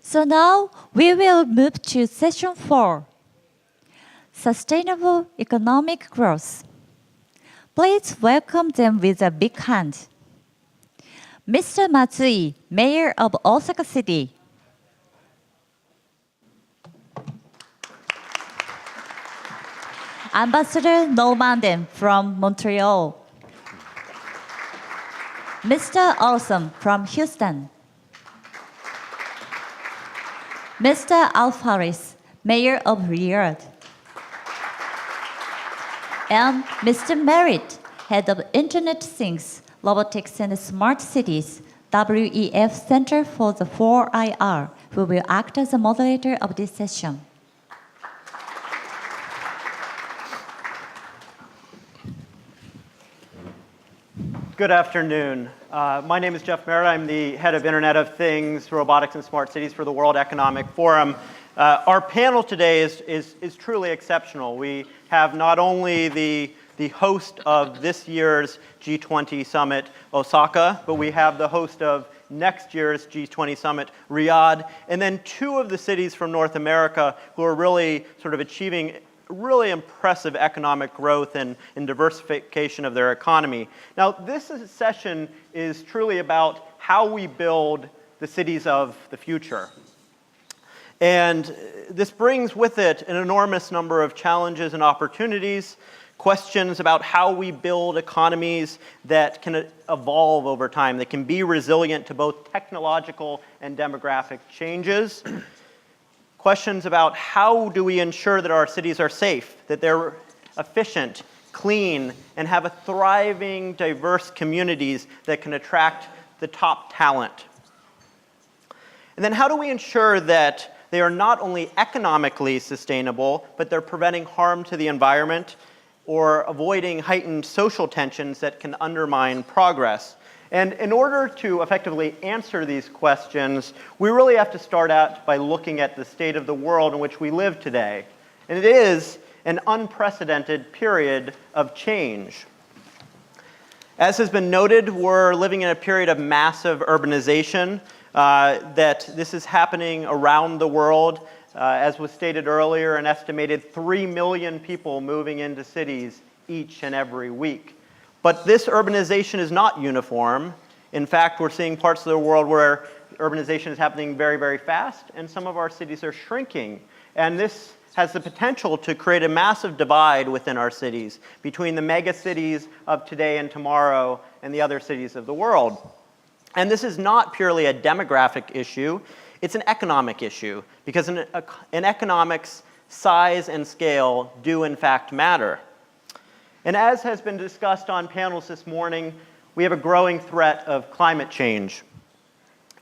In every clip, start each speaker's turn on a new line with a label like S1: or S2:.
S1: So now we will move to session 4, Sustainable Economic Growth. Please welcome them with a big hand. Mr. Matsui, Mayor of Osaka City. Ambassador Normandin from Montreal. Mr. Olson from Houston. Mr. Alfaris, Mayor of Riyadh. And Mr. Merritt, Head of Internet Things, Robotics and Smart Cities, WEF Center for the 4IR, who will act as the moderator of this session.
S2: Good afternoon. My name is Jeff Merritt. I'm the head of Internet of Things, Robotics and Smart Cities for the World Economic Forum. Our panel today is truly exceptional. We have not only the host of this year's G20 Summit, Osaka, but we have the host of next year's G20 Summit, Riyadh, and then two of the cities from North America who are really sort of achieving really impressive economic growth and diversification of their economy. Now, this session is truly about how we build the cities of the future. And this brings with it an enormous number of challenges and opportunities, questions about how we build economies that can evolve over time, that can be resilient to both technological and demographic changes. Questions about how do we ensure that our cities are safe, that they're efficient, clean, and have a thriving, diverse communities that can attract the top talent. And then how do we ensure that they are not only economically sustainable, but they're preventing harm to the environment or avoiding heightened social tensions that can undermine progress. And in order to effectively answer these questions, we really have to start out by looking at the state of the world in which we live today. And it is an unprecedented period of change. As has been noted, we're living in a period of massive urbanization, that this is happening around the world. As was stated earlier, an estimated 3 million people moving into cities each and every week. But this urbanization is not uniform. In fact, we're seeing parts of the world where urbanization is happening very, very fast, and some of our cities are shrinking. And this has the potential to create a massive divide within our cities between the mega cities of today and tomorrow and the other cities of the world. And this is not purely a demographic issue, it's an economic issue, because in economics, size and scale do in fact matter. And as has been discussed on panels this morning, we have a growing threat of climate change.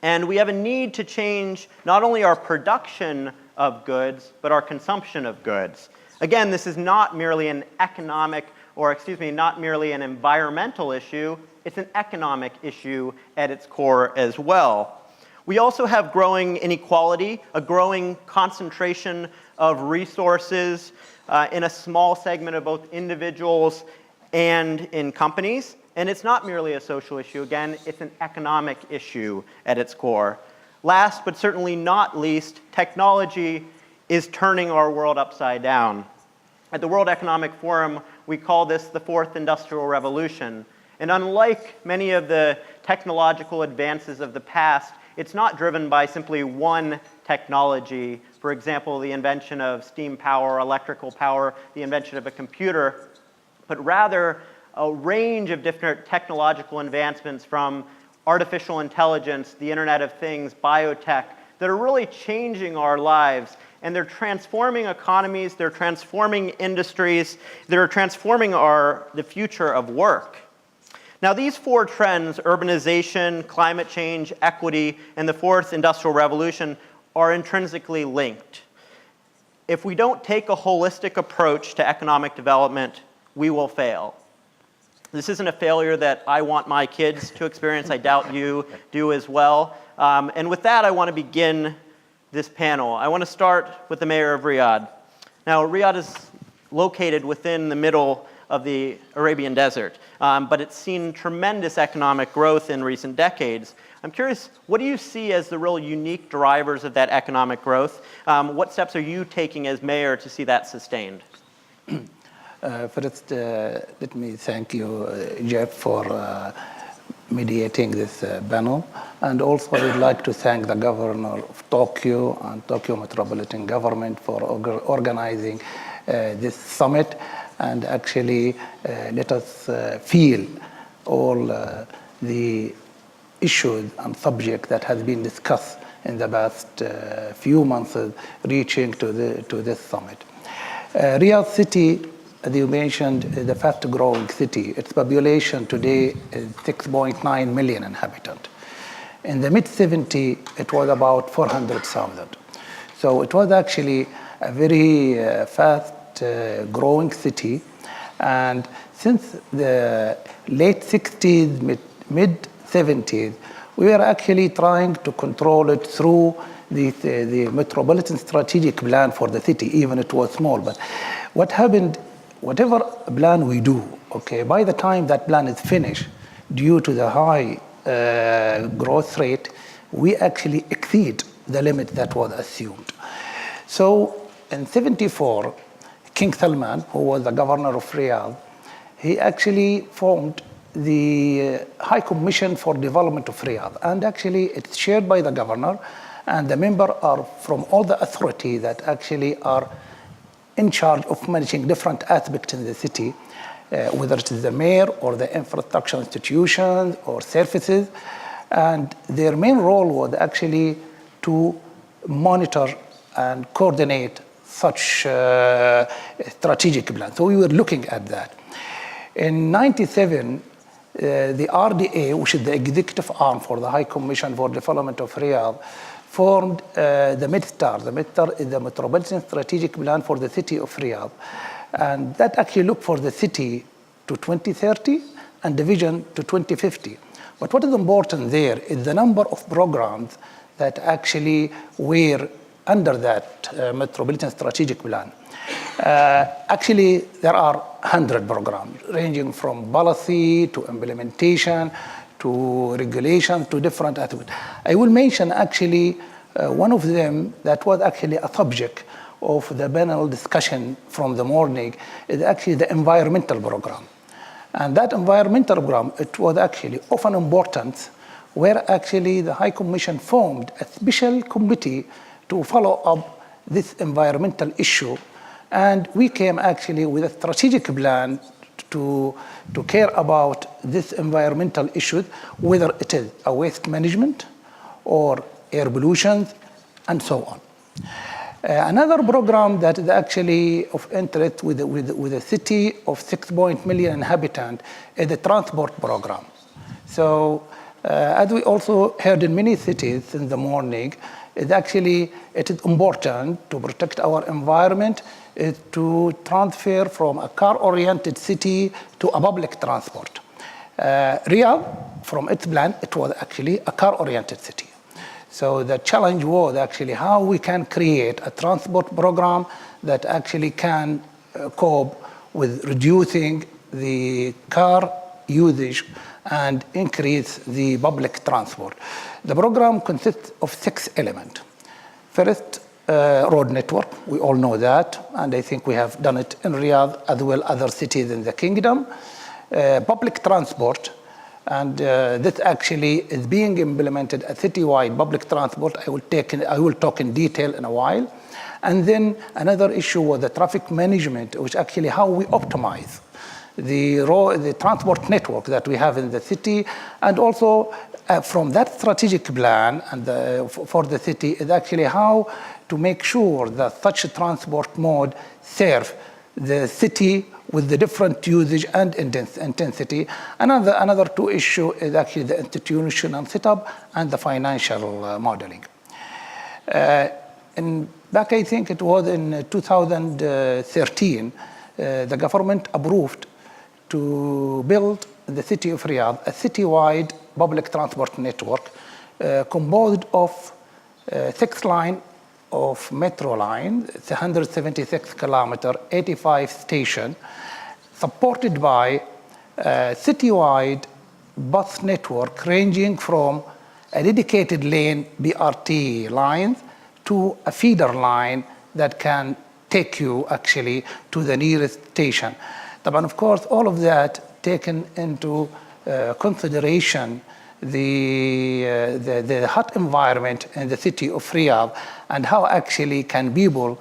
S2: And we have a need to change not only our production of goods, but our consumption of goods. Again, this is not merely an not merely an environmental issue, it's an economic issue at its core as well. We also have growing inequality, a growing concentration of resources in a small segment of both individuals and in companies. And it's not merely a social issue. Again, it's an economic issue at its core. Last but certainly not least, technology is turning our world upside down. At the World Economic Forum, we call this the fourth industrial revolution. And unlike many of the technological advances of the past, it's not driven by simply one technology. For example, the invention of steam power, electrical power, the invention of a computer, but rather a range of different technological advancements from artificial intelligence, the Internet of Things, biotech, that are really changing our lives. And they're transforming economies, they're transforming industries, they're transforming the future of work. Now, these four trends, urbanization, climate change, equity, and the fourth industrial revolution, are intrinsically linked. If we don't take a holistic approach to economic development, we will fail. This isn't a failure that I want my kids to experience. I doubt you do as well. And with that, I want to begin this panel. I want to start with the mayor of Riyadh. Now, Riyadh is located within the middle of the Arabian Desert, but it's seen tremendous economic growth in recent decades. I'm curious, what do you see as the real unique drivers of that economic growth? What steps are you taking as mayor to see that sustained?
S3: First, let me thank you, Jeff, for mediating this panel. And also, I would like to thank the governor of Tokyo and Tokyo Metropolitan Government for organizing this summit and actually let us feel all the issues and subjects that has been discussed in the past few months reaching to this summit. Riyadh City, as you mentioned, is the fast growing city. Its population today is 6.9 million inhabitants. In the mid-70s, it was about 400,000. So it was actually a very fast growing city. And since the late 60s, mid-70s, we were actually trying to control it through the Metropolitan Strategic Plan for the city, even it was small. But what happened, whatever plan we do, okay, by the time that plan is finished, due to the high growth rate, we actually exceed the limit that was assumed. So in 74, King Salman, who was the governor of Riyadh, he actually formed the High Commission for Development of Riyadh. And actually it's chaired by the governor, and the members are from all the authorities that actually are in charge of managing different aspects in the city, whether it is the mayor or the infrastructure institutions or services. And their main role was actually to monitor and coordinate such strategic plans. So we were looking at that. In 97, the RDA, which is the executive arm for the High Commission for Development of Riyadh, formed the MidStar. The MidStar is the Metropolitan Strategic Plan for the city of Riyadh. And that actually looked for the city to 2030 and the vision to 2050. But what is important there is the number of programs that actually were under that Metropolitan Strategic Plan. Actually, there are 100 programs, ranging from policy to implementation to regulation to different aspects. I will mention actually one of them that was actually a subject of the panel discussion from the morning is actually the environmental program. And that environmental program, it was actually of an importance where actually the High Commission formed a special committee to follow up this environmental issue. And we came actually with a strategic plan to care about this environmental issues, whether it is a waste management or air pollution, and so on. Another program that is actually of interest with a city of 6 million inhabitants is the transport program. So as we also heard in many cities in the morning, it is important to protect our environment, to transfer from a car-oriented city to a public transport. Riyadh, from its plan, it was actually a car-oriented city. So the challenge was actually how we can create a transport program that actually can cope with reducing the car usage and increase the public transport. The program consists of 6 elements. First, road network, we all know that, and I think we have done it in Riyadh as well as other cities in the kingdom. Public transport, and this actually is being implemented a citywide public transport. I will talk in detail in a while. And then another issue was the traffic management, which actually how we optimize the transport network that we have in the city, and also from that strategic plan and for the city is actually how to make sure that such a transport mode serve the city with the different usage and intensity. Another 2 issues is actually the institutional setup and the financial modeling. Back, I think it was in 2013, the government approved to build in the city of Riyadh a citywide public transport network composed of 6 lines of metro line. It's 176 kilometers, 85 stations, supported by a citywide bus network ranging from a dedicated lane BRT line to a feeder line that can take you actually to the nearest station. طبعا of course all of that taken into consideration the hot environment in the city of Riyadh and how actually can people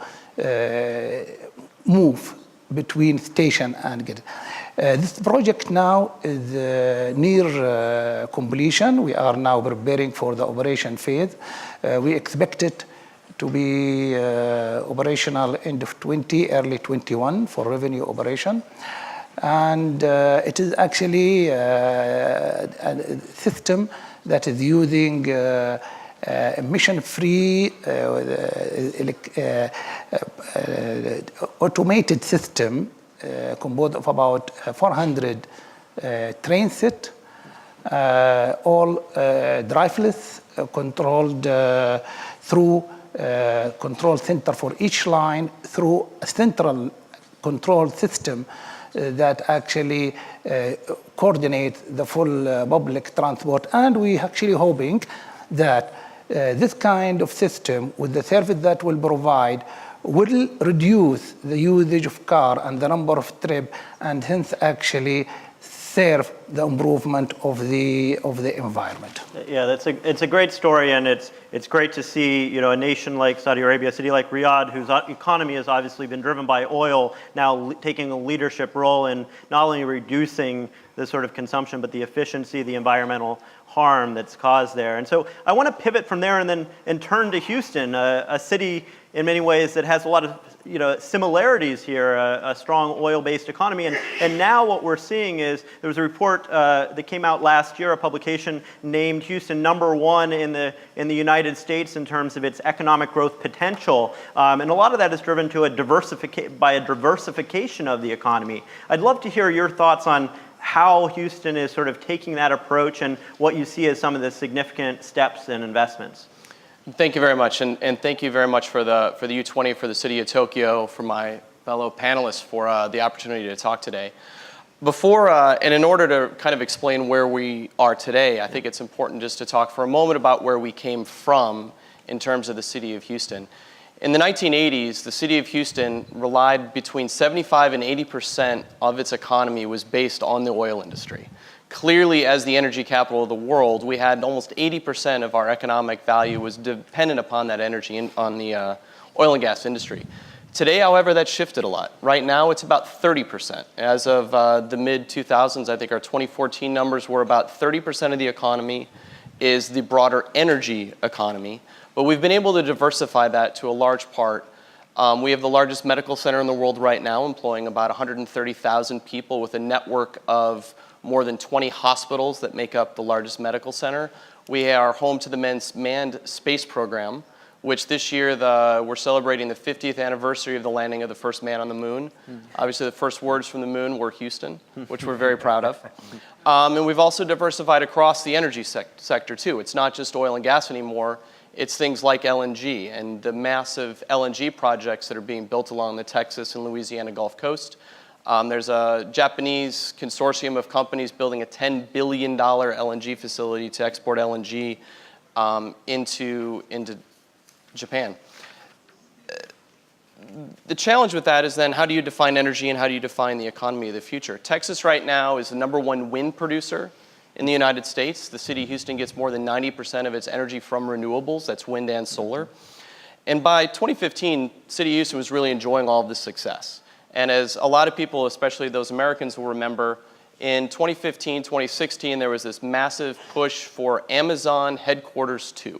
S3: move between station and get. This project now is near completion. We are now preparing for the operation phase. We expect it to be operational end of 20, early 21 for revenue operation. And it is actually a system that is using emission-free automated system composed of about 400 train set, all driveless, controlled through control center for each line through a central control system that actually coordinates the full public transport. And we actually hoping that this kind of system with the service that will provide will reduce the usage of car and the number of trips and hence actually serve the improvement of the environment.
S2: Yeah, it's a great story, and it's great to see a nation like Saudi Arabia, a city like Riyadh, whose economy has obviously been driven by oil, now taking a leadership role in not only reducing the sort of consumption, but the efficiency, the environmental harm that's caused there. And so I want to pivot from there and turn to Houston, a city in many ways that has a lot of similarities here, a strong oil-based economy. And now what we're seeing is there was a report that came out last year, a publication named Houston #1 in the United States in terms of its economic growth potential. And a lot of that is driven to by a diversification of the economy. I'd love to hear your thoughts on how Houston is sort of taking that approach and what you see as some of the significant steps and investments.
S4: Thank you very much, and thank you very much for the U20, for the City of Tokyo, for my fellow panelists for the opportunity to talk today. Before, and in order to kind of explain where we are today, I think it's important just to talk for a moment about where we came from in terms of the City of Houston. In the 1980s, the City of Houston relied between 75 and 80% of its economy was based on the oil industry. Clearly, as the energy capital of the world, we had almost 80% of our economic value was dependent upon that energy on the oil and gas industry. Today, however, that's shifted a lot. Right now, it's about 30%. As of the mid-2000s, I think our 2014 numbers were about 30% of the economy is the broader energy economy. But we've been able to diversify that to a large part. We have the largest medical center in the world right now, employing about 130,000 people with a network of more than 20 hospitals that make up the largest medical center. We are home to the manned space program, which this year we're celebrating the 50th anniversary of the landing of the first man on the moon. Obviously, the first words from the moon were Houston, which we're very proud of. And we've also diversified across the energy sector, too. It's not just oil and gas anymore. It's things like LNG and the massive LNG projects that are being built along the Texas and Louisiana Gulf Coast. There's a Japanese consortium of companies building a $10 billion LNG facility to export LNG into Japan. The challenge with that is then how do you define energy and how do you define the economy of the future? Texas right now is the #1 wind producer in the United States. The city of Houston gets more than 90% of its energy from renewables. That's wind and solar. And by 2015, City of Houston was really enjoying all of this success. And as a lot of people, especially those Americans, will remember, in 2015, 2016, there was this massive push for Amazon Headquarters 2.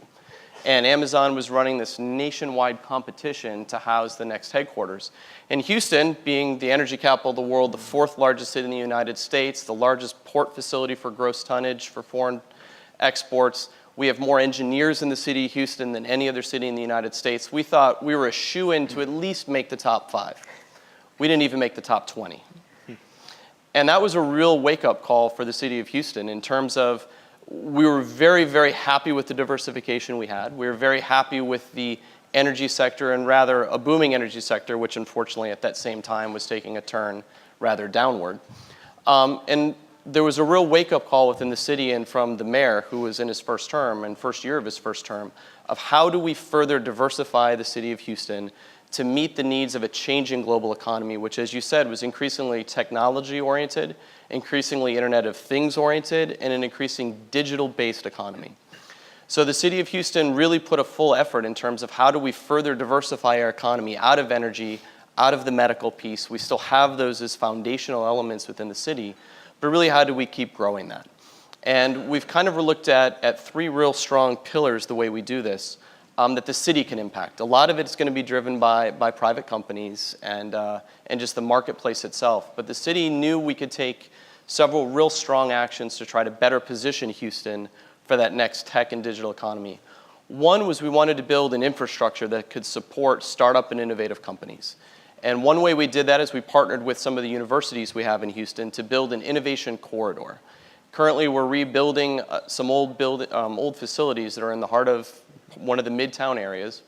S4: And Amazon was running this nationwide competition to house the next headquarters. And Houston, being the energy capital of the world, the 4th largest city in the United States, the largest port facility for gross tonnage for foreign exports, we have more engineers in the city of Houston than any other city in the United States. We thought we were a shoo-in to at least make the top 5. We didn't even make the top 20. And that was a real wake-up call for the city of Houston in terms of we were very, very happy with the diversification we had. We were very happy with the energy sector, and rather a booming energy sector, which unfortunately at that same time was taking a turn rather downward. And there was a real wake-up call within the city and from the mayor, who was in his first term and first year of his first term, of how do we further diversify the city of Houston to meet the needs of a changing global economy, which, as you said, was increasingly technology-oriented, increasingly Internet of Things-oriented, and an increasing digital-based economy. So the city of Houston really put a full effort in terms of how do we further diversify our economy out of energy, out of the medical piece. We still have those as foundational elements within the city, but really how do we keep growing that? And we've kind of looked at three real strong pillars the way we do this that the city can impact. A lot of it's going to be driven by private companies and just the marketplace itself. But the city knew we could take several real strong actions to try to better position Houston for that next tech and digital economy. One was we wanted to build an infrastructure that could support startup and innovative companies. And one way we did that is we partnered with some of the universities we have in Houston to build an innovation corridor. Currently, we're rebuilding some old facilities that are in the heart of one of the midtown areas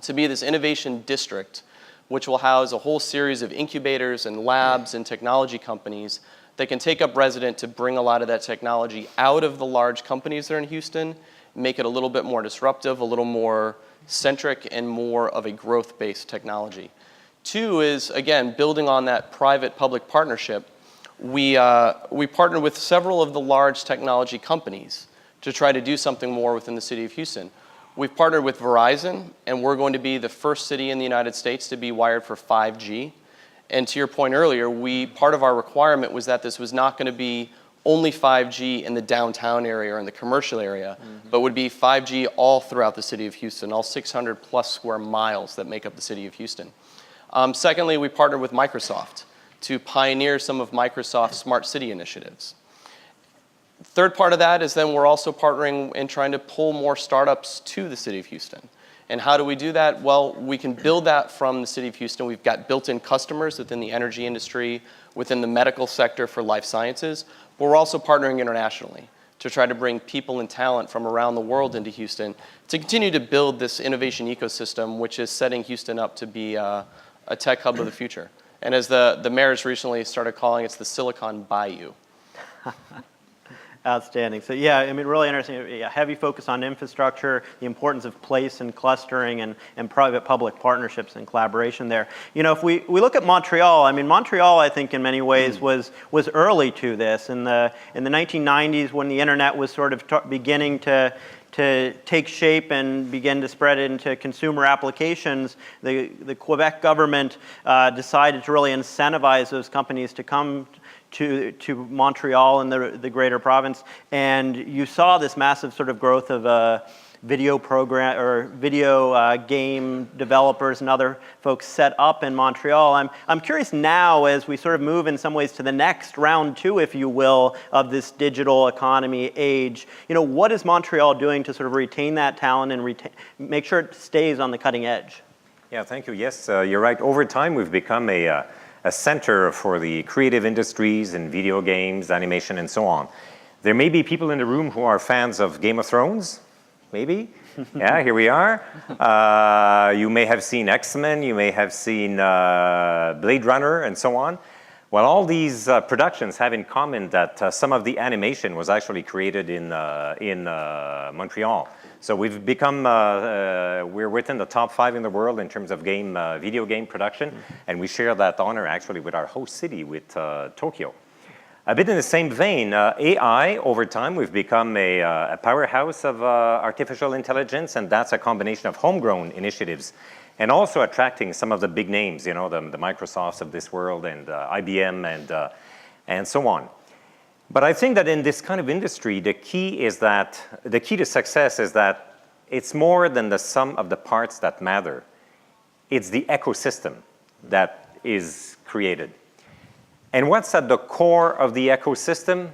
S4: to be this innovation district, which will house a whole series of incubators and labs and technology companies that can take up resident to bring a lot of that technology out of the large companies that are in Houston, make it a little bit more disruptive, a little more centric, and more of a growth-based technology. Two is, again, building on that private-public partnership. We partnered with several of the large technology companies to try to do something more within the city of Houston. We've partnered with Verizon, and we're going to be the first city in the United States to be wired for 5G. And to your point earlier, part of our requirement was that this was not going to be only 5G in the downtown area or in the commercial area, but would be 5G all throughout the city of Houston, all 600 plus square miles that make up the city of Houston. Secondly, we partnered with Microsoft to pioneer some of Microsoft's smart city initiatives. Third part of that is then we're also partnering and trying to pull more startups to the city of Houston. And how do we do that? Well, we can build that from the city of Houston. We've got built-in customers within the energy industry, within the medical sector for life sciences, but we're also partnering internationally to try to bring people and talent from around the world into Houston to continue to build this innovation ecosystem, which is setting Houston up to be a tech hub of the future. And as the mayor's recently started calling it, it's the Silicon Bayou.
S2: Outstanding. So yeah, I mean, really interesting. A heavy focus on infrastructure, the importance of place and clustering and private-public partnerships and collaboration there. You know, if we look at Montreal, I mean, Montreal, I think in many ways was early to this. In the 1990s, when the internet was sort of beginning to take shape and begin to spread into consumer applications, the Quebec government decided to really incentivize those companies to come to Montreal and the greater province, and you saw this massive sort of growth of video program or video game developers and other folks set up in Montreal. I'm curious now, as we sort of move in some ways to the next round two, if you will, of this digital economy age. You know, what is Montreal doing to sort of retain that talent and make sure it stays on the cutting edge?
S5: Yeah, thank you. Yes, you're right. Over time, we've become a center for the creative industries and video games, animation, and so on. There may be people in the room who are fans of Game of Thrones, maybe. Yeah, here we are. You may have seen X-Men, you may have seen Blade Runner, and so on. Well, all these productions have in common that some of the animation was actually created in Montreal. So we've become, we're within the top 5 in the world in terms of video game production, and we share that honor actually with our host city, with Tokyo. A bit in the same vein, AI, over time, we've become a powerhouse of artificial intelligence, and that's a combination of homegrown initiatives and also attracting some of the big names, you know, the Microsofts of this world and IBM and so on. But I think that in this kind of industry, the key to success is that it's more than the sum of the parts that matter. It's the ecosystem that is created. And what's at the core of the ecosystem?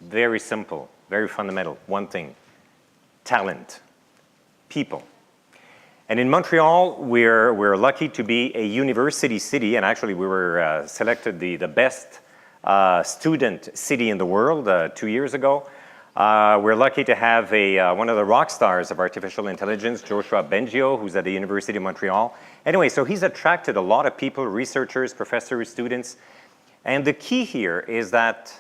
S5: Very simple, very fundamental, one thing: talent, people. And in Montreal, we're lucky to be a university city, and actually we were selected the best student city in the world 2 years ago. We're lucky to have one of the rock stars of artificial intelligence, Joshua Bengio, who's at the University of Montreal. Anyway, so he's attracted a lot of people, researchers, professors, students. And the key here is that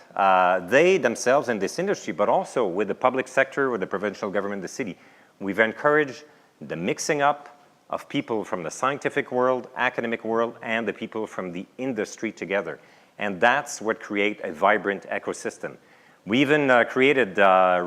S5: they themselves in this industry, but also with the public sector, with the provincial government, the city, we've encouraged the mixing up of people from the scientific world, academic world, and the people from the industry together. And that's what creates a vibrant ecosystem. We even created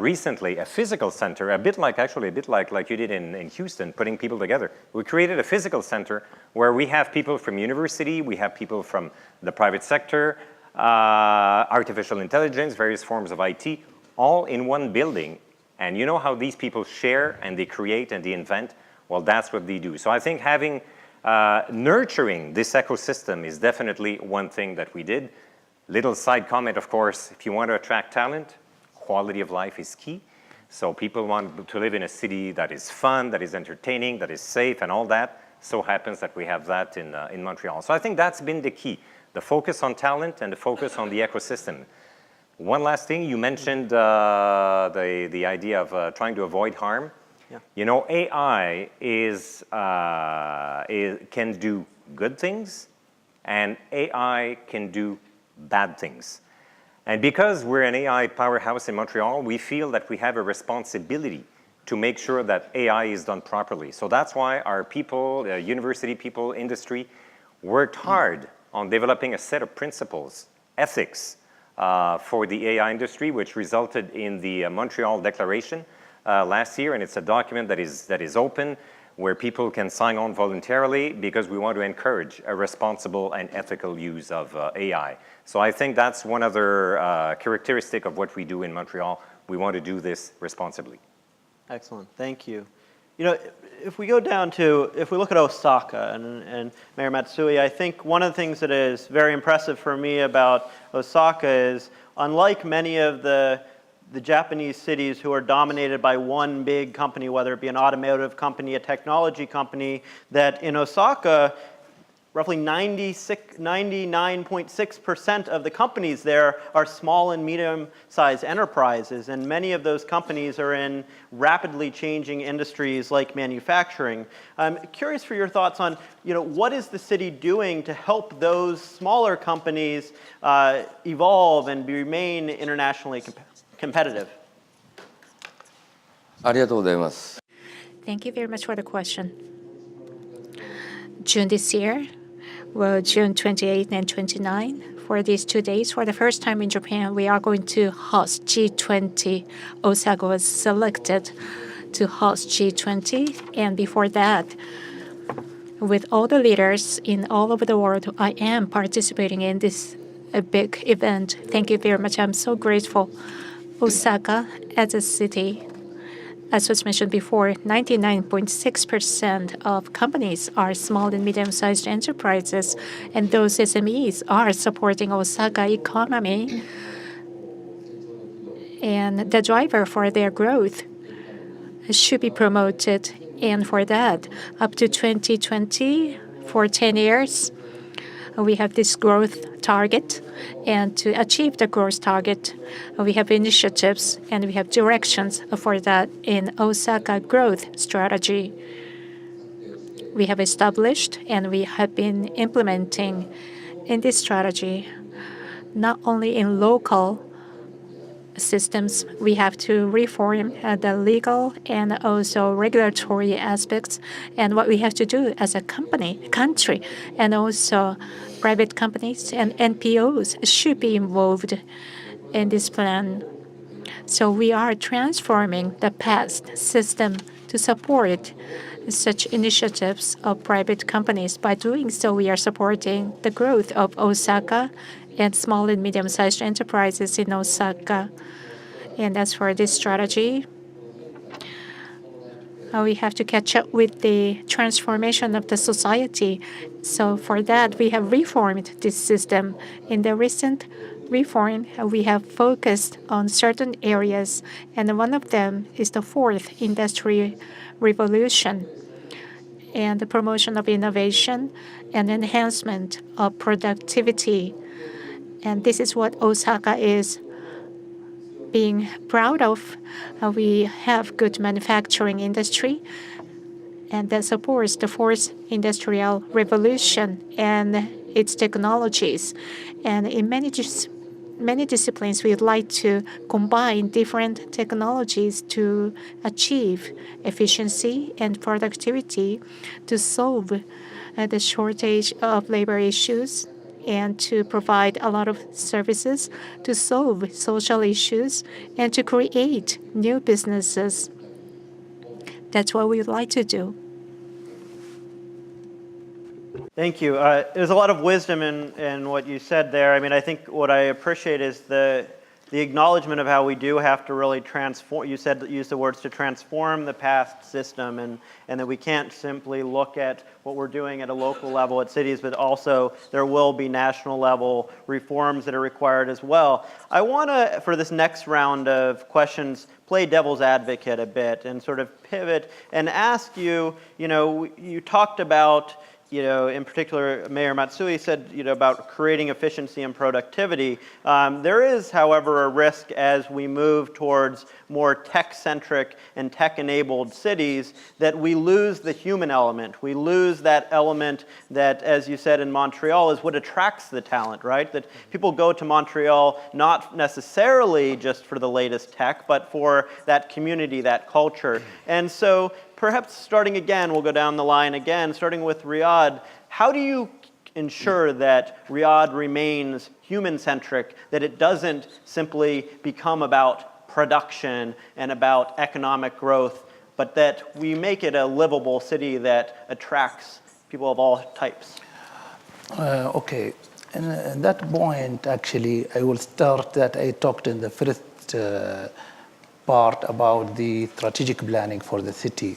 S5: recently a physical center, a bit like you did in Houston, putting people together. We created a physical center where we have people from university, we have people from the private sector, artificial intelligence, various forms of IT, all in one building. And you know how these people share and they create and they invent? Well, that's what they do. So I think having, nurturing this ecosystem is definitely one thing that we did. Little side comment, of course, if you want to attract talent, quality of life is key. So people want to live in a city that is fun, that is entertaining, that is safe, and all that. So happens that we have that in Montreal. So I think that's been the key, the focus on talent and the focus on the ecosystem. One last thing, you mentioned the idea of trying to avoid harm.
S2: Yeah.
S5: You know, AI can do good things, and AI can do bad things. And because we're an AI powerhouse in Montreal, we feel that we have a responsibility to make sure that AI is done properly. So that's why our people, university people, industry, worked hard on developing a set of principles, ethics, for the AI industry, which resulted in the Montreal Declaration last year. And it's a document that is open, where people can sign on voluntarily, because we want to encourage a responsible and ethical use of AI. So I think that's one other characteristic of what we do in Montreal. We want to do this responsibly.
S2: Excellent, thank you. You know, if we look at Osaka and Mayor Matsui, I think one of the things that is very impressive for me about Osaka is, unlike many of the Japanese cities who are dominated by one big company, whether it be an automotive company, a technology company, that in Osaka, roughly 99.6% of the companies there are small and medium-sized enterprises, and many of those companies are in rapidly changing industries like manufacturing. I'm curious for your thoughts on, what is the city doing to help those smaller companies evolve and remain internationally competitive?
S6: Thank you very much for the question. June this year, June 28 and 29, for these 2 days, for the first time in Japan, we are going to host G20. Osaka was selected to host G20, and before that, with all the leaders in all over the world, I am participating in this big event. Thank you very much. I'm so grateful. Osaka, as a city, as was mentioned before, 99.6% of companies are small and medium-sized enterprises, and those SMEs are supporting Osaka economy. And the driver for their growth should be promoted. And for that, up to 2020, for 10 years, we have this growth target. And to achieve the growth target, we have initiatives and we have directions for that in Osaka growth strategy. We have established and we have been implementing in this strategy, not only in local systems, we have to reform the legal and also regulatory aspects, and what we have to do as a country, and also private companies and NPOs should be involved in this plan. So we are transforming the past system to support such initiatives of private companies. By doing so, we are supporting the growth of Osaka and small and medium-sized enterprises in Osaka. And as for this strategy, we have to catch up with the transformation of the society. So for that, we have reformed this system. In the recent reform, we have focused on certain areas, and one of them is the fourth industrial revolution and the promotion of innovation and enhancement of productivity. And this is what Osaka is being proud of. We have good manufacturing industry, and that supports the fourth industrial revolution. And its technologies. And in many disciplines, we'd like to combine different technologies to achieve efficiency and productivity, to solve the shortage of labor issues, and to provide a lot of services, to solve social issues, and to create new businesses. That's what we would like to do.
S2: Thank you. There's a lot of wisdom in what you said there. I mean, I think what I appreciate is the acknowledgement of how we do have to really transform. You used the words to transform the past system, and that we can't simply look at what we're doing at a local level at cities, but also there will be national level reforms that are required as well. I want to, for this next round of questions, play devil's advocate a bit and sort of pivot and ask you, you talked about, in particular, Mayor Matsui said, about creating efficiency and productivity. There is, however, a risk as we move towards more tech-centric and tech-enabled cities that we lose the human element. We lose that element that, as you said in Montreal, is what attracts the talent, right? That people go to Montreal not necessarily just for the latest tech, but for that community, that culture. And so perhaps starting again, we'll go down the line again, starting with Riyadh. How do you ensure that Riyadh remains human-centric, that it doesn't simply become about production and about economic growth, but that we make it a livable city that attracts people of all types?
S3: Okay. And that point, actually, I will start that I talked in the first part about the strategic planning for the city.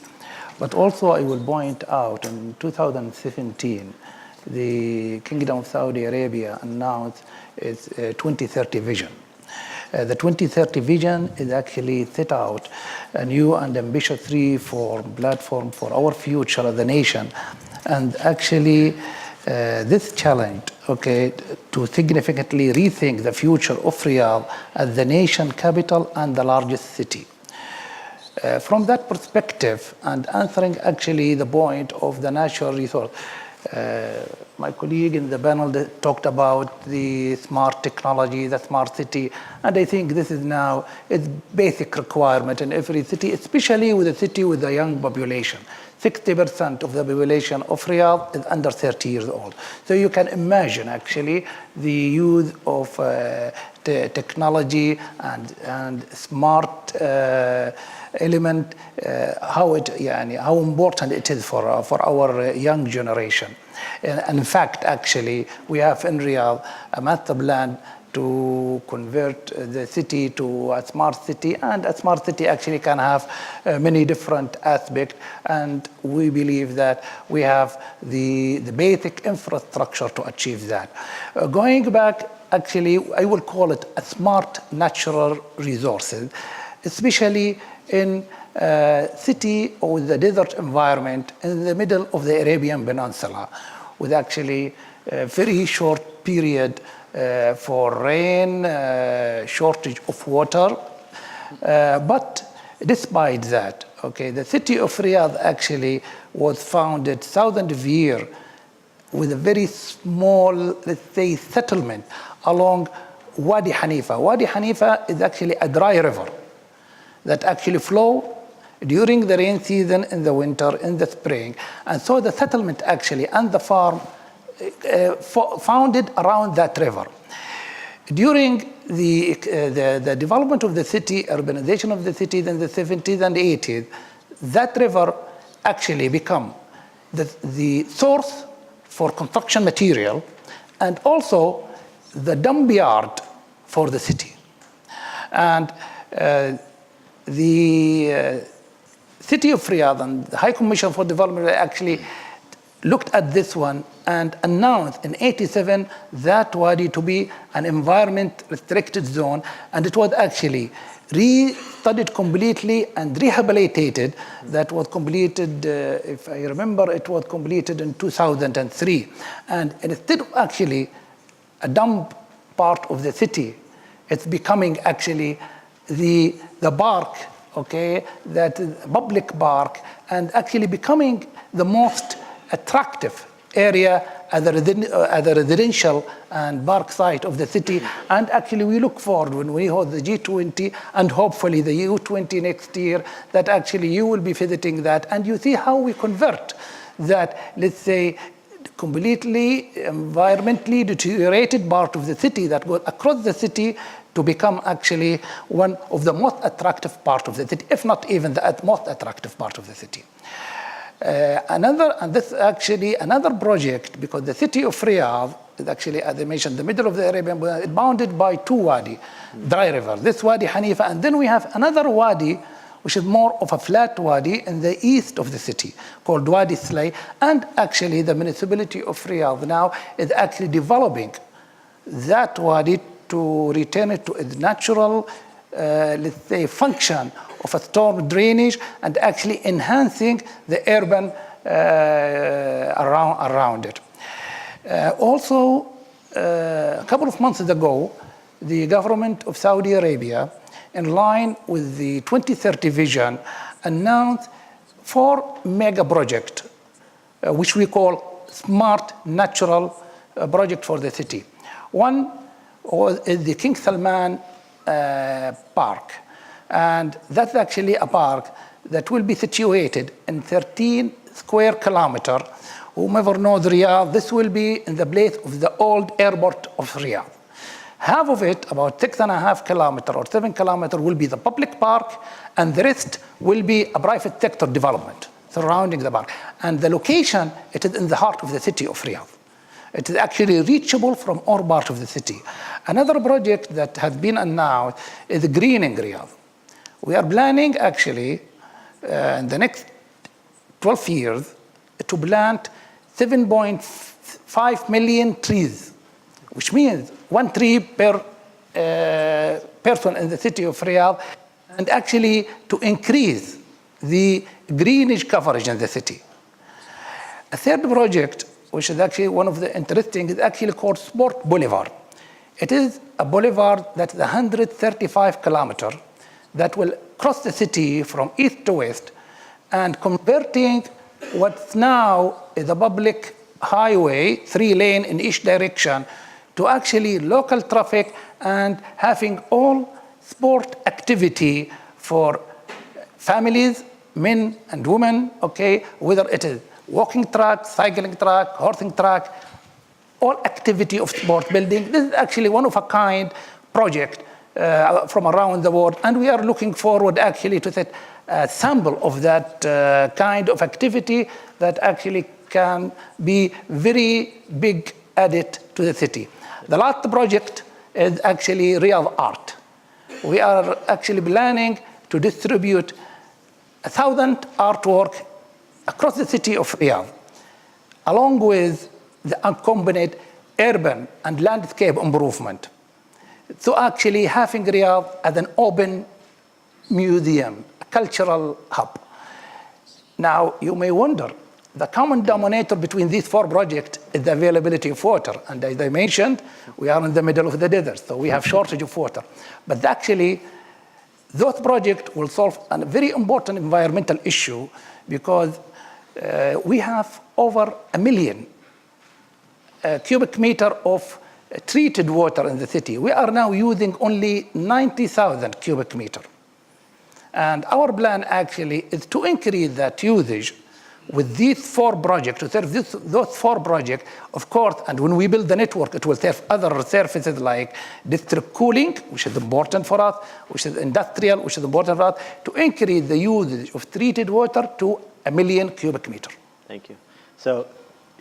S3: But also I will point out in 2017, the Kingdom of Saudi Arabia announced its 2030 vision. The 2030 vision is actually set out a new and ambitious reform platform for our future as a nation. And actually, this challenge, to significantly rethink the future of Riyadh as the nation capital and the largest city. From that perspective, and answering actually the point of the natural resource, my colleague in the panel talked about the smart technology, the smart city, and I think this is now a basic requirement in every city, especially with a city with a young population. 60% of the population of Riyadh is under 30 years old. So you can imagine actually the use of technology and smart element, how important it is for our young generation. And in fact, actually, we have in Riyadh a master plan to convert the city to a smart city, and a smart city actually can have many different aspects, and we believe that we have the basic infrastructure to achieve that. Going back, actually, I will call it a smart natural resources, especially in a city or the desert environment in the middle of the Arabian Peninsula, with actually a very short period for rain, shortage of water. But despite that, the city of Riyadh actually was founded thousands of years with a very small, let's say, settlement along Wadi Hanifa. Wadi Hanifa is actually a dry river that actually flow during the rain season, in the winter, in the spring. And so the settlement actually and the farm founded around that river. During the development of the city, urbanization of the cities in the 70s and 80s, that river actually become the source for construction material and also the dump yard for the city. And the City of Riyadh and the High Commission for Development actually looked at this one and announced in '87 that Wadi to be an environment restricted zone, and it was actually re-studied completely and rehabilitated. That was completed, if I remember, it was completed in 2003. And instead of actually a dump part of the city, it's becoming actually the park, that public park, and actually becoming the most attractive area at the residential and park site of the city. And actually we look forward when we hold the G20 and hopefully the U20 next year, that actually you will be visiting that and you see how we convert that, let's say, completely environmentally deteriorated part of the city that goes across the city to become actually one of the most attractive part of the city, if not even the most attractive part of the city. And this is actually another project, because the city of Riyadh is actually, as I mentioned, the middle of the Arabian Peninsula, it's bounded by two wadi, dry river. This Wadi Hanifa, and then we have another wadi, which is more of a flat wadi in the east of the city, called Wadi Slay. And actually the municipality of Riyadh now is actually developing that wadi to return it to its natural, let's say, function of a storm drainage and actually enhancing the urban around it. Also, a couple of months ago, the government of Saudi Arabia, in line with the 2030 vision, announced 4 mega projects, which we call smart natural project for the city. One is the King Salman Park. And that's actually a park that will be situated in 13 square kilometers. Whomever knows Riyadh, this will be in the place of the old airport of Riyadh. Half of it, about 6.5 kilometers or 7 kilometers, will be the public park, and the rest will be a private sector development surrounding the park. And the location, it is in the heart of the city of Riyadh. It is actually reachable from all parts of the city. Another project that has been announced is greening Riyadh. We are planning actually in the next 12 years to plant 7.5 million trees, which means 1 tree per person in the city of Riyadh, and actually to increase the greenage coverage in the city. A third project, which is actually one of the interesting, is actually called Sport Boulevard. It is a boulevard that's 135 kilometers that will cross the city from east to west and converting what's now is a public highway, 3-lane in each direction, to actually local traffic and having all sport activity for families, men and women, okay, whether it is walking track, cycling track, horsing track, all activity of sport building. This is actually one of a kind project from around the world, and we are looking forward actually to set a sample of that kind of activity that actually can be very big added to the city. The last project is actually Riyadh Art. We are actually planning to distribute 1,000 artwork across the city of Riyadh, along with the accompanied urban and landscape improvement. So actually having Riyadh as an open museum, a cultural hub. Now you may wonder, the common denominator between these 4 projects is the availability of water. And as I mentioned, we are in the middle of the desert, so we have shortage of water. But actually, those projects will solve a very important environmental issue, because we have over 1 million cubic meter of treated water in the city. We are now using only 90,000 cubic meter. And our plan actually is to increase that usage with these 4 projects, to serve those 4 projects, of course, and when we build the network, it will serve other services like district cooling, which is important for us, which is industrial, which is important for us, to increase the usage of treated water to 1 million cubic meter.
S2: Thank you. So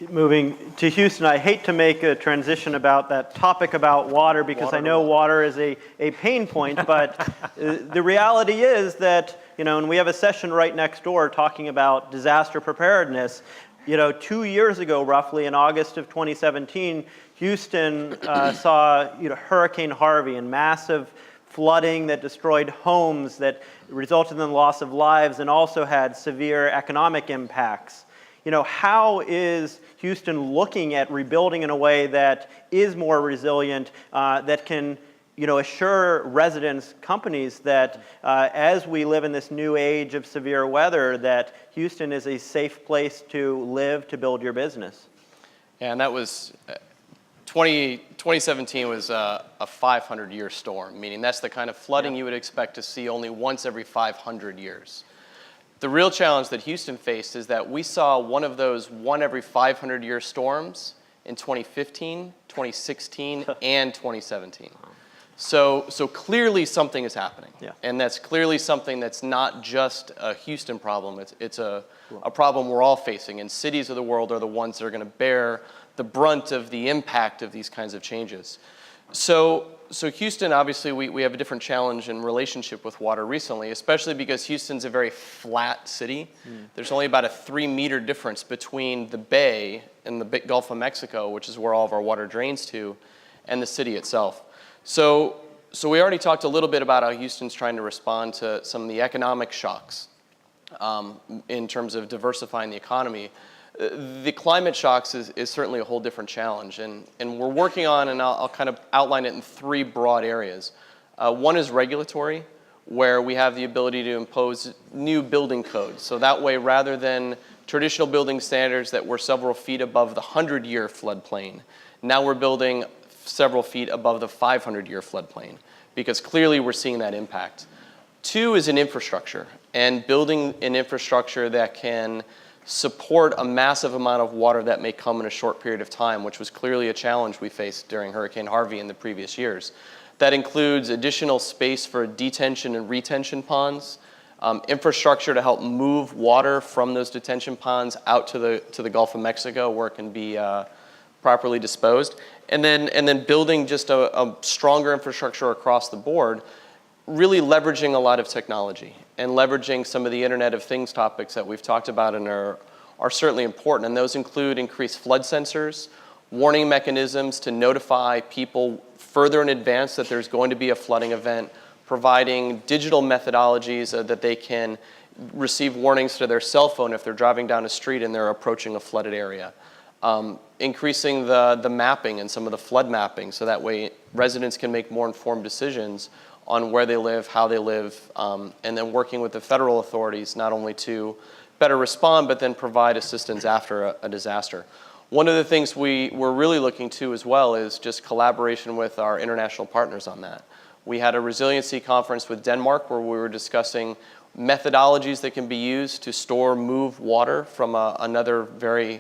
S2: moving to Houston, I hate to make a transition about that topic about water, because I know water is a pain point, but the reality is that, you know, and we have a session right next door talking about disaster preparedness. You know, 2 years ago, roughly in August of 2017, Houston saw, you know, Hurricane Harvey and massive flooding that destroyed homes, that resulted in the loss of lives, and also had severe economic impacts. You know, how is Houston looking at rebuilding in a way that is more resilient, that can, you know, assure residents, companies that as we live in this new age of severe weather, that Houston is a safe place to live, to build your business?
S4: And that was 2017 was a 500-year storm, meaning that's the kind of flooding you would expect to see only once every 500 years. The real challenge that Houston faced is that we saw one of those every 500-year storms in 2015, 2016, and 2017. So clearly something is happening.
S2: Yeah.
S4: And that's clearly something that's not just a Houston problem. It's a problem we're all facing. And cities of the world are the ones that are going to bear the brunt of the impact of these kinds of changes. So Houston, obviously, we have a different challenge in relationship with water recently, especially because Houston's a very flat city. There's only about a 3-meter difference between the bay and the Gulf of Mexico, which is where all of our water drains to, and the city itself. So we already talked a little bit about how Houston's trying to respond to some of the economic shocks in terms of diversifying the economy. The climate shocks is certainly a whole different challenge, and we're working on, and I'll kind of outline it in 3 broad areas. One is regulatory, where we have the ability to impose new building codes. So that way, rather than traditional building standards that were several feet above the 100-year floodplain, now we're building several feet above the 500-year floodplain, because clearly we're seeing that impact. 2 is an infrastructure, and building an infrastructure that can support a massive amount of water that may come in a short period of time, which was clearly a challenge we faced during Hurricane Harvey in the previous years. That includes additional space for detention and retention ponds, infrastructure to help move water from those detention ponds out to the Gulf of Mexico where it can be properly disposed, and then building just a stronger infrastructure across the board, really leveraging a lot of technology and leveraging some of the Internet of Things topics that we've talked about and are certainly important. And those include increased flood sensors, warning mechanisms to notify people further in advance that there's going to be a flooding event, providing digital methodologies that they can receive warnings to their cell phone if they're driving down a street and they're approaching a flooded area. Increasing the mapping and some of the flood mapping so that way residents can make more informed decisions on where they live, how they live, and then working with the federal authorities not only to better respond, but then provide assistance after a disaster. One of the things we're really looking to as well is just collaboration with our international partners on that. We had a resiliency conference with Denmark where we were discussing methodologies that can be used to move water from another very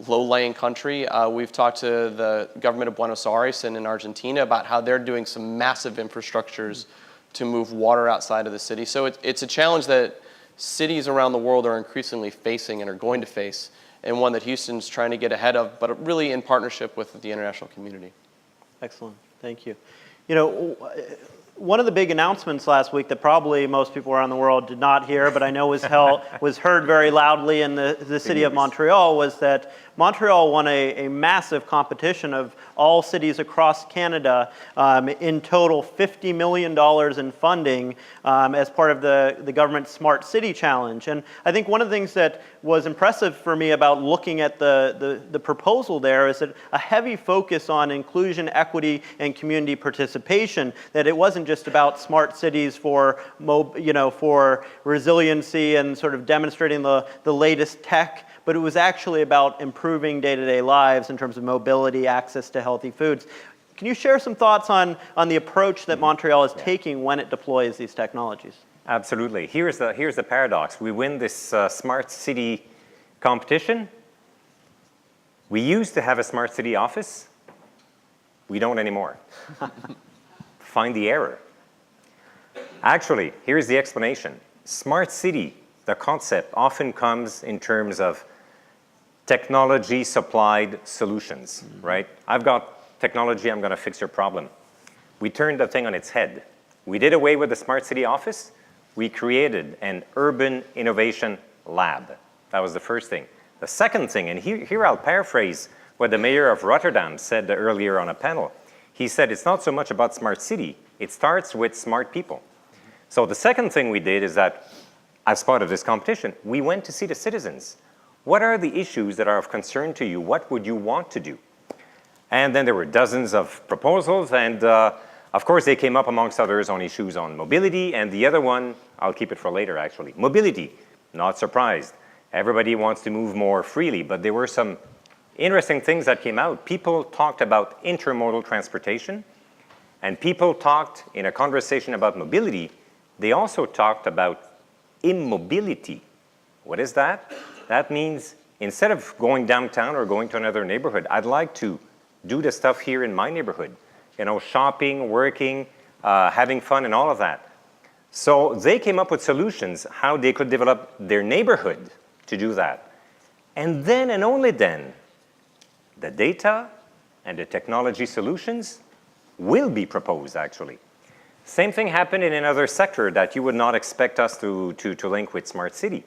S4: low-lying country. We've talked to the government of Buenos Aires and in Argentina about how they're doing some massive infrastructures to move water outside of the city. So it's a challenge that cities around the world are increasingly facing and are going to face, and one that Houston's trying to get ahead of, but really in partnership with the international community.
S2: Excellent. Thank you. You know, one of the big announcements last week that probably most people around the world did not hear, but I know was heard very loudly in the city of Montreal, was that Montreal won a massive competition of all cities across Canada, in total $50 million in funding as part of the government's Smart City Challenge. And I think one of the things that was impressive for me about looking at the proposal there is that a heavy focus on inclusion, equity, and community participation, that it wasn't just about smart cities for resiliency and sort of demonstrating the latest tech, but it was actually about improving day-to-day lives in terms of mobility, access to healthy foods. Can you share some thoughts on the approach that Montreal is taking when it deploys these technologies?
S5: Absolutely. Here's the paradox. We win this smart city competition. We used to have a smart city office. We don't anymore. Find the error. Actually, here's the explanation. Smart city, the concept, often comes in terms of technology-supplied solutions, right? I've got technology, I'm going to fix your problem. We turned the thing on its head. We did away with the Smart City Office. We created an urban innovation lab. That was the first thing. The second thing, and here I'll paraphrase what the mayor of Rotterdam said earlier on a panel. He said, it's not so much about smart city, it starts with smart people. So the second thing we did is that, as part of this competition, we went to see the citizens. What are the issues that are of concern to you? What would you want to do? And then there were dozens of proposals, and of course they came up amongst others on issues on mobility, and the other one, I'll keep it for later actually. Mobility, not surprised. Everybody wants to move more freely, but there were some interesting things that came out. People talked about intermodal transportation, and people talked in a conversation about mobility. They also talked about immobility. What is that? That means instead of going downtown or going to another neighborhood, I'd like to do the stuff here in my neighborhood. You know, shopping, working, having fun, and all of that. So they came up with solutions how they could develop their neighborhood to do that. And then and only then, the data and the technology solutions will be proposed, actually. Same thing happened in another sector that you would not expect us to link with smart city.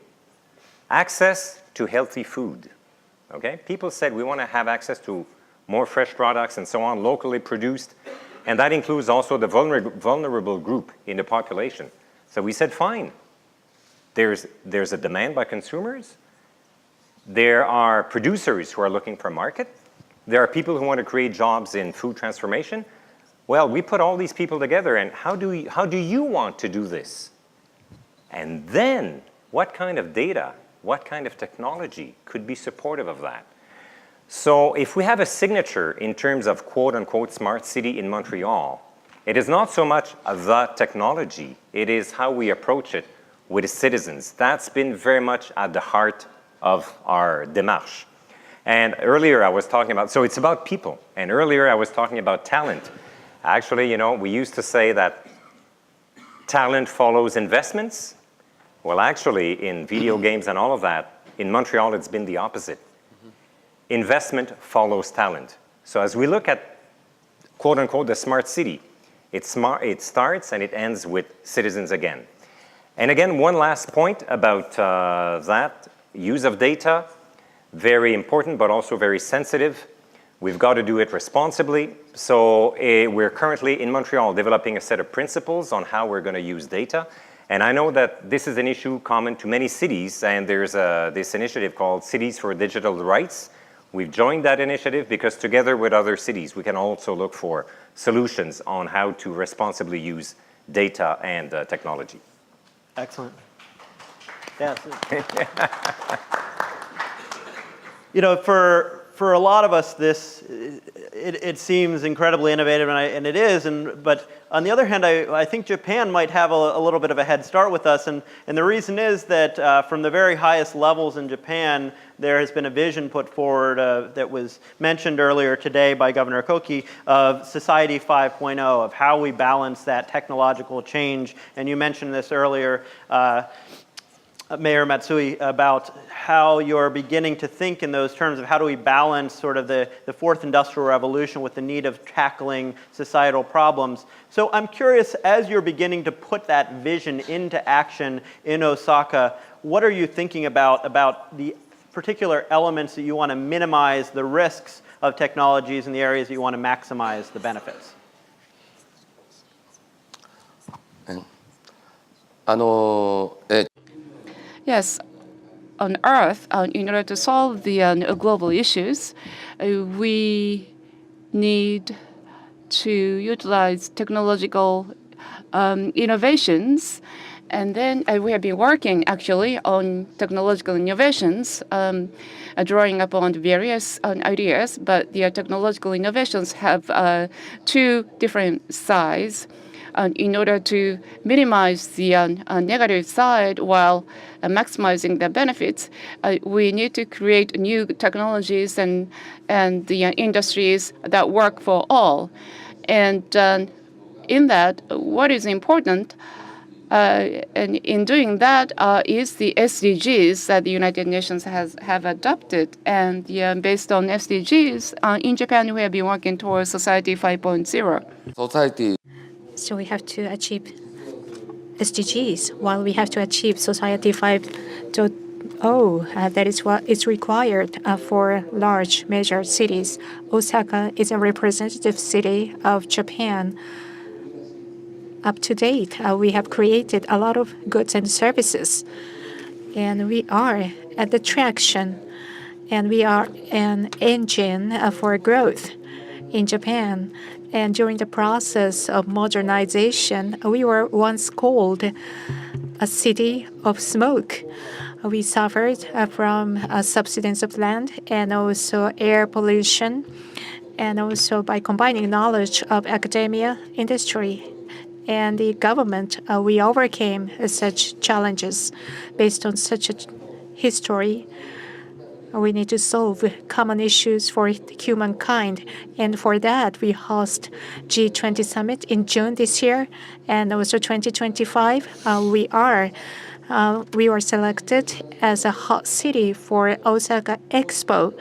S5: Access to healthy food, okay? People said we want to have access to more fresh products and so on, locally produced, and that includes also the vulnerable group in the population. So we said, fine, there's a demand by consumers, there are producers who are looking for a market, there are people who want to create jobs in food transformation. Well, we put all these people together, and how do you want to do this? And then, what kind of data, what kind of technology could be supportive of that? So if we have a signature in terms of quote-unquote smart city in Montreal, it is not so much the technology, it is how we approach it with citizens. That's been very much at the heart of our démarche. And earlier I was talking about, so it's about people, and earlier I was talking about talent. Actually, you know, we used to say that talent follows investments. Well, actually, in video games and all of that, in Montreal, it's been the opposite. Investment follows talent. So as we look at, quote unquote, the smart city, it starts and it ends with citizens again. And again, one last point about that, use of data, very important, but also very sensitive. We've got to do it responsibly. So we're currently in Montreal developing a set of principles on how we're going to use data. And I know that this is an issue common to many cities, and there's this initiative called Cities for Digital Rights. We've joined that initiative because together with other cities, we can also look for solutions on how to responsibly use data and technology.
S2: Excellent. Yes. You know, for a lot of us, it seems incredibly innovative, and it is. But on the other hand, I think Japan might have a little bit of a head start with us, and the reason is that from the very highest levels in Japan, there has been a vision put forward that was mentioned earlier today by Governor Koki of Society 5.0, of how we balance that technological change. And you mentioned this earlier, Mayor Matsui, about how you're beginning to think in those terms of how do we balance sort of the fourth industrial revolution with the need of tackling societal problems. So I'm curious, as you're beginning to put that vision into action in Osaka, what are you thinking about the particular elements that you want to minimize the risks of technologies in the areas that you want to maximize the benefits?
S7: Yes, on Earth, in order to solve the global issues, we need to utilize technological innovations. And then we have been working actually on technological innovations, drawing upon various ideas, but the technological innovations have two different sides. In order to minimize the negative side while maximizing the benefits, we need to create new technologies and the industries that work for all. And in that, what is important and in doing that is the SDGs that the United Nations have adopted. And based on SDGs, in Japan, we have been working towards Society 5.0.
S6: So we have to achieve SDGs while we have to achieve Society 5.0. That is what is required for large major cities. Osaka is a representative city of Japan. Up to date, we have created a lot of goods and services. And we are at the traction. And we are an engine for growth in Japan. And during the process of modernization, we were once called a city of smoke. We suffered from subsidence of land and also air pollution, and also by combining knowledge of academia, industry, and the government, we overcame such challenges. Based on such a history, we need to solve common issues for humankind. And for that, we host G20 Summit in June this year. And also 2025, we were selected as a hot city for Osaka Expo.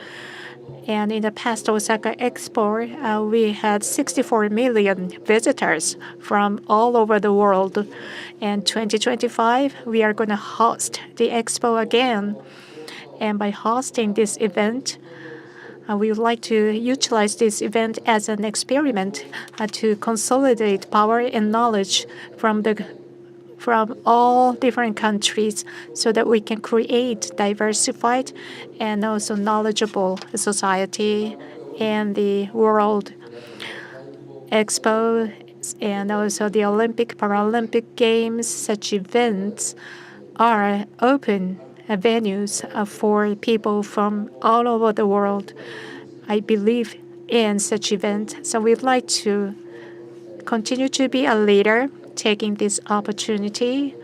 S6: And in the past Osaka Expo, we had 64 million visitors from all over the world. And 2025, we are going to host the expo again. And by hosting this event, we would like to utilize this event as an experiment to consolidate power and knowledge from all different countries so that we can create diversified and also knowledgeable society. And the World Expo and also the Olympic, Paralympic Games, such events are open venues for people from all over the world. I believe in such events. So we'd like to continue to be a leader, taking this opportunity,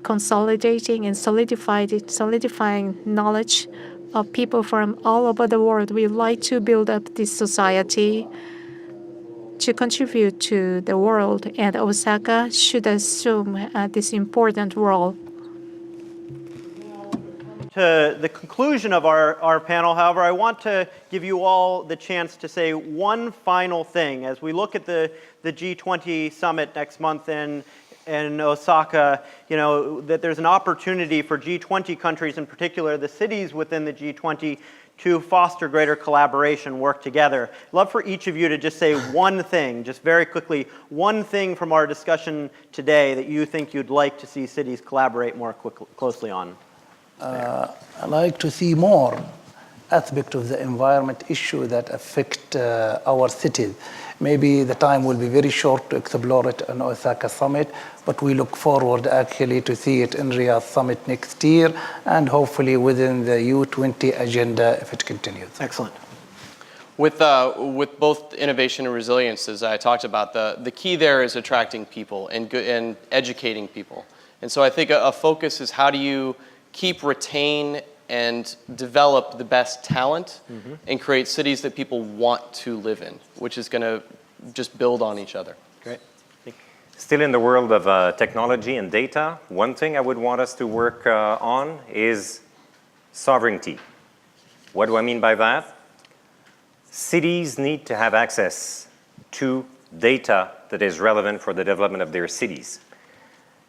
S6: consolidating and solidifying knowledge of people from all over the world. We'd like to build up this society to contribute to the world, and Osaka should assume this important role.
S2: To the conclusion of our panel, however, I want to give you all the chance to say one final thing. As we look at the G20 summit next month in Osaka, that there's an opportunity for G20 countries, in particular the cities within the G20, to foster greater collaboration, work together. I'd love for each of you to just say one thing, just very quickly, one thing from our discussion today that you think you'd like to see cities collaborate more closely on.
S3: I like to see more aspect of the environment issue that affect our cities. Maybe the time will be very short to explore it in Osaka Summit, but we look forward actually to see it in Riyadh Summit next year, and hopefully within the U20 agenda if it continues.
S2: Excellent.
S4: With both innovation and resilience, as I talked about, the key there is attracting people and educating people. And so I think a focus is how do you retain and develop the best talent and create cities that people want to live in, which is going to just build on each other.
S2: Great.
S5: Still in the world of technology and data, one thing I would want us to work on is sovereignty. What do I mean by that? Cities need to have access to data that is relevant for the development of their cities.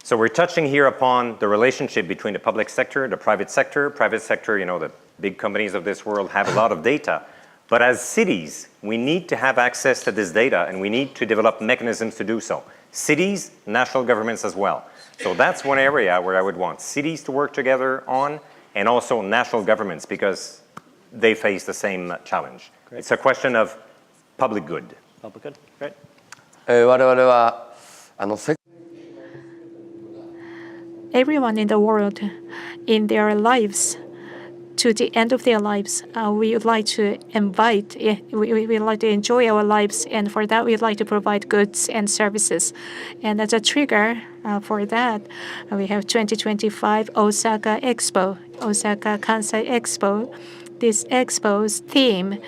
S5: So we're touching here upon the relationship between the public sector, the private sector. Private sector, the big companies of this world have a lot of data. But as cities, we need to have access to this data, and we need to develop mechanisms to do so. Cities, national governments as well. So that's one area where I would want cities to work together on, and also national governments, because they face the same challenge. Great. It's a question of public good.
S2: Public good, great.
S8: 我々は
S6: Everyone in the world, in their lives, to the end of their lives, we would like to we would like to enjoy our lives, and for that, we would like to provide goods and services. And as a trigger for that, we have 2025 Osaka Expo, Osaka Kansai Expo. This expo's theme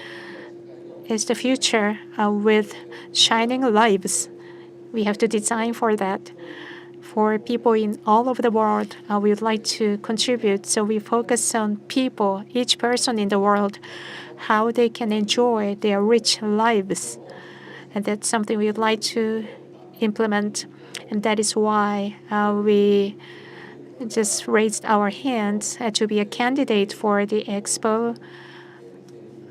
S6: is the future with shining lives. We have to design for that. For people in all over the world, we would like to contribute. So we focus on people, each person in the world, how they can enjoy their rich lives. And that's something we would like to implement. And that is why we just raised our hands to be a candidate for the Expo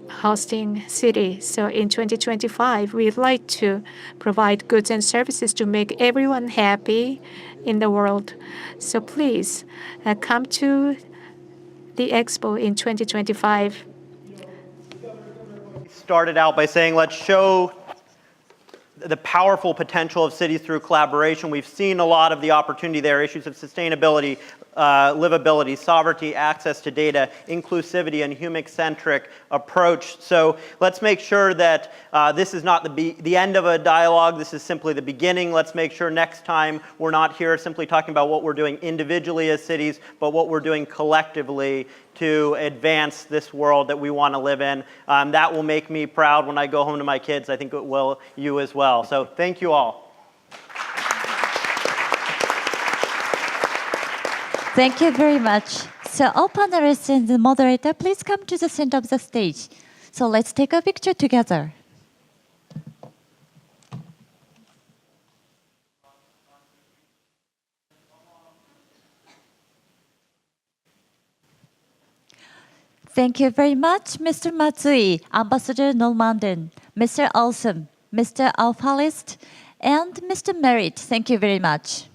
S6: hosting city. So in 2025, we'd like to provide goods and services to make everyone happy in the world. So please come to the Expo in 2025.
S2: Started out by saying, let's show the powerful potential of cities through collaboration. We've seen a lot of the opportunity there, issues of sustainability, livability, sovereignty, access to data, inclusivity, and human-centric approach. So let's make sure that this is not the end of a dialogue. This is simply the beginning. Let's make sure next time we're not here simply talking about what we're doing individually as cities, but what we're doing collectively to advance this world that we want to live in. That will make me proud when I go home to my kids. I think it will you as well. So thank you all.
S1: Thank you very much. So all panelists and the moderator, please come to the center of the stage. So let's take a picture together. Thank you very much, Mr. Matsui, Ambassador Normandin, Mr. Olson, Mr. Alphalist, and Mr. Merritt. Thank you very much.